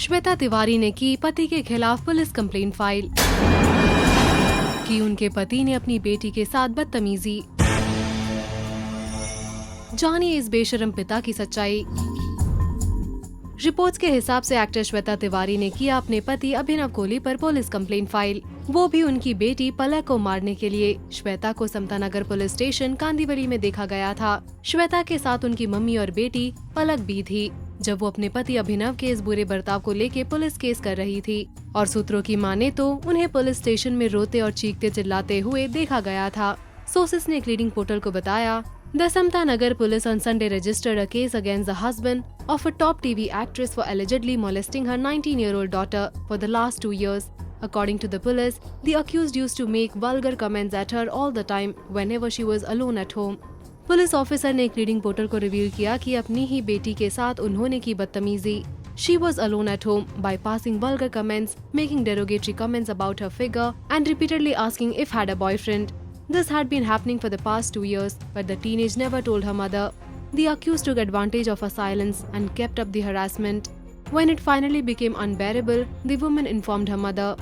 श्वेता तिवारी ने की पति के खिलाफ पुलिस कंप्लेंट फाइल। कि उनके पति ने अपनी बेटी के साथ बदतमीजी। जानिए इस बेशरम पिता की सच्चाई। रिपोर्ट्स के हिसाब से एक्टर श्वेता तिवारी ने किया अपने पति अभिनव कोहली पर पुलिस कंप्लेंट फाइल, वो भी उनकी बेटी पलक को मारने के लिए। श्वेता को समता नगर पुलिस स्टेशन कांदीवली में देखा गया था। श्वेता के साथ उनकी मम्मी और बेटी पलक भी थी, जब वो अपने पति अभिनव के इस बुरे बर्ताव को लेके पुलिस केस कर रही थी। और सूत्रों की माने तो उन्हें पुलिस स्टेशन में रोते और चीखते चिल्लाते हुए देखा गया था। सोर्सेस ने एक लीडिंग पोर्टल को बताया, The Samta Nagar police on Sunday registered a case against the husband of a top TV actress for allegedly molesting her 19-year-old daughter for the last 2 years. According to the police, the accused used to make vulgar comments at her all the time whenever she was alone at home. Police officer ने एक leading portal को reveal किया कि अपनी ही बेटी के साथ उन्होंने की बदतमीजी। She was alone at home by passing vulgar comments, making derogatory comments about her figure, and repeatedly asking if had a boyfriend. This had been happening for the past 2 years, but the teenage never told her mother. The accused took advantage of her silence and kept up the harassment. When it finally became unbearable, the woman informed her mother.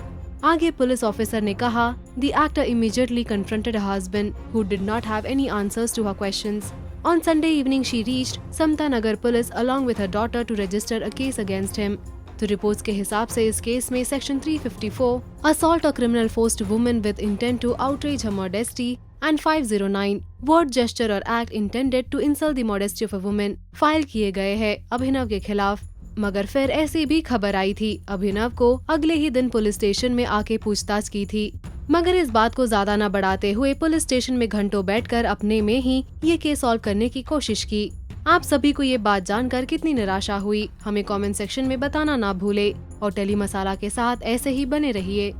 आगे police officer ने कहा, The actor immediately confronted her husband, who did not have any answers to her questions. On Sunday evening, she reached Samta Nagar Police along with her daughter to register a case against him. तो reports के हिसाब से इस case में section 354 assault और criminal forced woman with intent to outrage her modesty and 509 word gesture और act intended to insult the modesty of a woman file किए गए हैं अभिनव के खिलाफ। मगर फिर ऐसी भी खबर आई थी, अभिनव को अगले ही दिन पुलिस स्टेशन में आके पूछताछ की थी। मगर इस बात को ज्यादा न बढ़ाते हुए पुलिस स्टेशन में घंटों बैठकर अपने में ही ये केस सॉल्व करने की कोशिश की। आप सभी को ये बात जानकर कितनी निराशा हुई, हमें कमेंट सेक्शन में बताना ना भूले और टेली मसाला के साथ ऐसे ही बने रहिए।